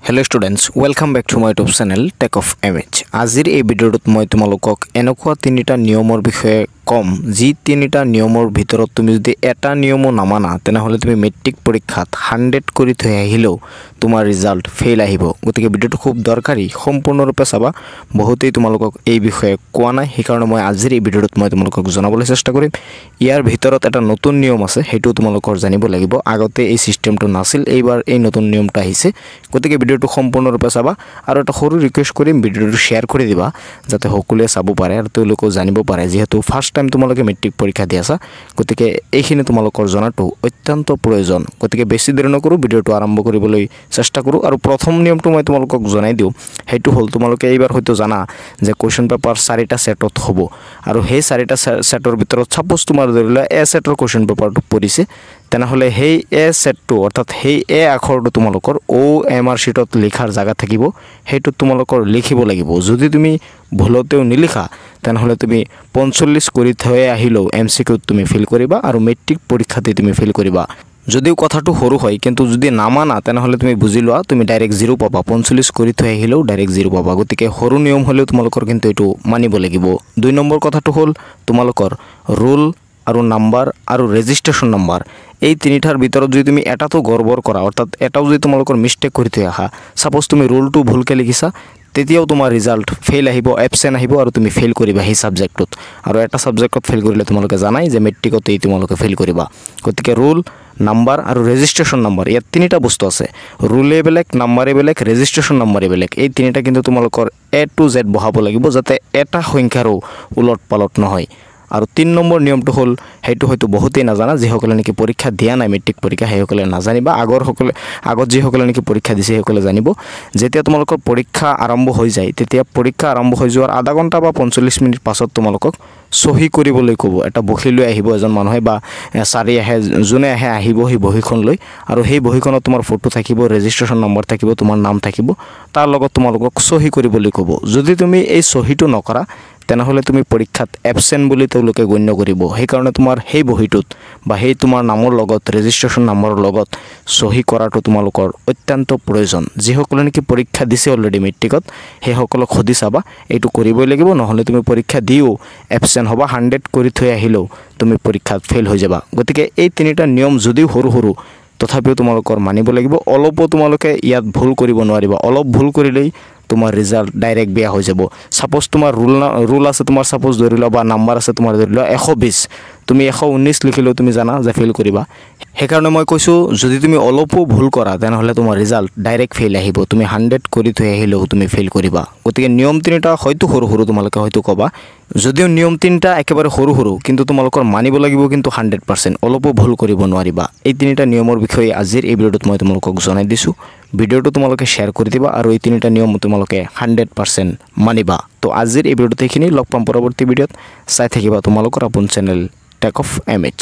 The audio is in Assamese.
Hello students, welcome back to my YouTube channel Tech of Image. আজিৰ এই ভিডিঅ'টোত মই তোমালোকক এনেকুৱা তিনিটা নিয়মৰ বিষয়ে কম যি তিনিটা নিয়মৰ ভিতৰত তুমি যদি এটা নিয়মো নামানা তেনেহলে তুমি মেট্ৰিক পৰীক্ষাত 100 কৰি থৈ আহিলেও তোমাৰ ৰিজাল্ট ফেইল আহিব। গতিকে ভিডিঅ'টো খুব দৰকাৰী, সম্পূৰ্ণৰূপে চাবা। বহুতেই তোমালোকক এই বিষয়ে কোৱা নাই, সেইকাৰণে মই আজিৰ এই ভিডিঅ'টোত মই তোমালোকক জনাবলৈ চেষ্টা কৰিম। ইয়াৰ ভিতৰত এটা নতুন নিয়ম আছে, হেতু তোমালোকৰ জানিব লাগিব। আগতে এই সিস্টেমটো নাছিল, এইবাৰ এই নতুন নিয়মটা আহিছে। গতিকে ভিডিঅ'টো সম্পূৰ্ণৰূপে চাবা আৰু এটা সৰু ৰিকুৱেষ্ট কৰিম, ভিডিঅ'টো শ্বেয়াৰ কৰি দিবা যাতে সকলোৱে চাব পাৰে আৰু তেওঁলোকে জানিব পাৰে, যেহেতু ফাৰ্স্ট টাইম তোমালোকে মেট্ৰিক পৰীক্ষা দি আছা। গতিকে এইখিনি তোমালোকৰ জনাটো অত্যন্ত প্ৰয়োজন। গতিকে বেছি দেৰি নকৰো, ভিডিঅ'টো আৰম্ভ কৰিবলৈ চেষ্টা কৰো। আৰু প্ৰথম নিয়মটো মই তোমালোকক জনাই দিওঁ, হেতু হল তোমালোকে এইবাৰ হয়তো জানা যে কোৱেশ্চন পেপাৰ 4টা সেটত হ'ব আৰু সেই 4টা সেটৰ ভিতৰত সাপোজ তোমাৰ ধৰিলা এ সেটৰ কোৱেশ্চন পেপাৰটো পৰিছে, তেনেহলে সেই এ সেটটো অৰ্থাৎ সেই এ আখৰটো তোমালোকৰ OMR শিটত লিখাৰ জায়গা থাকিব, হেতু তোমালোকৰ লিখিব লাগিব। যদি তুমি ভুলতেও নিলিখা তেনেহলে তুমি 45 কৰি থৈ আহিলেও MCQত তুমি ফেল কৰিবা আৰু মেট্ৰিক পৰীক্ষাতে তুমি ফেল কৰিবা। যদিও কথাটো সৰু হয়, কিন্তু যদি নামানা তেনেহলে তুমি বুজি লোৱা তুমি ডাইৰেক্ট 0 পাবা। 45 কৰি থৈ আহিলেও ডাইৰেক্ট 0 পাবা। গতিকে সৰু নিয়ম হলেও তোমালোকৰ কিন্তু এটো মানিব লাগিব। 2 নম্বৰ কথাটো হল তোমালোকৰ ৰোল আৰু নাম্বাৰ আৰু ৰেজিষ্ট্ৰেচন নাম্বাৰ, এই তিনিটাৰ ভিতৰত যদি তুমি এটাটো গড়বড় কৰা অৰ্থাৎ এটাও যদি তোমালোকৰ মিস্টেক কৰি থৈ আহা, সাপোজ তুমি ৰোলটো ভুলকে লিখিছা, তেতিয়াও তোমাৰ ৰিজাল্ট ফেইল আহিব, এবসেন্ট আহিব আৰু তুমি ফেইল কৰিবা সেই সাবজেক্টত। আৰু এটা সাবজেক্টত ফেইল কৰিলে তোমালোকে জানাই যে মেট্ৰিকতেই তোমালোকে ফেইল কৰিবা। গতিকে ৰোল, নাম্বাৰ আৰু ৰেজিষ্ট্ৰেচন নাম্বাৰ, ইয়াত তিনিটা বস্তু আছে। ৰোলে বেলেগ, নাম্বাৰে বেলেগ, ৰেজিষ্ট্ৰেচন নাম্বাৰে বেলেগ। এই তিনিটা কিন্তু তোমালোকৰ A to Z বহাব লাগিব যাতে এটা সংখ্যাৰো উলট পালট নহয়। আৰু 3 নম্বৰ নিয়মটো হল, হেতু হয়তো বহুতেই নাজানা, যিসকলে নেকি পৰীক্ষা দিয়া নাই মেট্ৰিক পৰীক্ষা সেইসকলে নাজানিবা। আগত যিসকলে নেকি পৰীক্ষা দিছে সেইসকলে জানিব। যেতিয়া তোমালোকৰ পৰীক্ষা আৰম্ভ হৈ যায়, তেতিয়া পৰীক্ষা আৰম্ভ হৈ যোৱাৰ আধা ঘণ্টা বা 45 মিনিট পাছত তোমালোকক সহি কৰিবলৈ ক'ব। এটা বহি লৈ আহিব এজন মানুহে বা সাৰি আহে, যোনে আহে আহিব সেই বহিখন লৈ, আৰু সেই বহিখনত তোমাৰ ফটো থাকিব, ৰেজিষ্ট্ৰেচন নম্বৰ থাকিব, তোমাৰ নাম থাকিব, তাৰ লগত তোমালোকক সহি কৰিবলৈ ক'ব। যদি তুমি এই সহিটো নকৰা তেনেহলে তুমি পৰীক্ষাত এবসেন্ট বুলি তেওঁলোকে গণ্য কৰিব। সেইকাৰণে তোমাৰ সেই বহিটোত বা সেই তোমাৰ নামৰ লগত ৰেজিষ্ট্ৰেচন নম্বৰৰ লগত সহি কৰাটো তোমালোকৰ অত্যন্ত প্ৰয়োজন। যিসকলে নেকি পৰীক্ষা দিছে অলৰেডি মেট্ৰিকত সেইসকলক সুধি চাবা, এইটো কৰিবই লাগিব, নহলে তুমি পৰীক্ষা দিও এবসেন্ট হবা, 100 কৰি থৈ আহিলেও তুমি পৰীক্ষাত ফেইল হৈ যাবা। গতিকে এই তিনিটা নিয়ম যদিও সৰু সৰু তথাপিও তোমালোকৰ মানিব লাগিব। অলপো তোমালোকে ইয়াত ভুল কৰিব নোৱাৰিবা। অলপ ভুল কৰিলেই তোমাৰ ৰিজাল্ট ডাইৰেক্ট বেয়া হৈ যাব। সাপোজ তোমাৰ ৰোল আছে, তোমাৰ সাপোজ ধৰি লোৱা বা নাম্বাৰ আছে তোমাৰ ধৰি লোৱা 120, তুমি 119 লিখিলেও তুমি জানা যে ফেইল কৰিবা। সেইকাৰণে মই কৈছো যদি তুমি অলপো ভুল কৰা তেনেহলে তোমাৰ ৰিজাল্ট ডাইৰেক্ট ফেইল আহিব। তুমি 100 কৰি থৈ আহিলেও তুমি ফেইল কৰিবা। গতিকে নিয়ম তিনিটা হয়তো সৰু সৰু তোমালোকে হয়তো কবা, যদিও নিয়ম তিনিটা একেবাৰে সৰু সৰু কিন্তু তোমালোকৰ মানিব লাগিব কিন্তু 100%, অলপো ভুল কৰিব নোৱাৰিবা। এই তিনিটা নিয়মৰ বিষয়ে আজিৰ এই ভিডিঅ'টোত মই তোমালোকক জনাই দিছো। ভিডিঅ'টো তোমালোকে শ্বেয়াৰ কৰি দিবা আৰু এই তিনিটা নিয়ম তোমালোকে 100% মানিবা। তো আজিৰ এই ভিডিঅ'টোতে এইখিনি, লগ পাম পৰৱৰ্তী ভিডিঅ'ত। চাই থাকিবা তোমালোকৰ আপোন চেনেল টেক অফ এমএচ।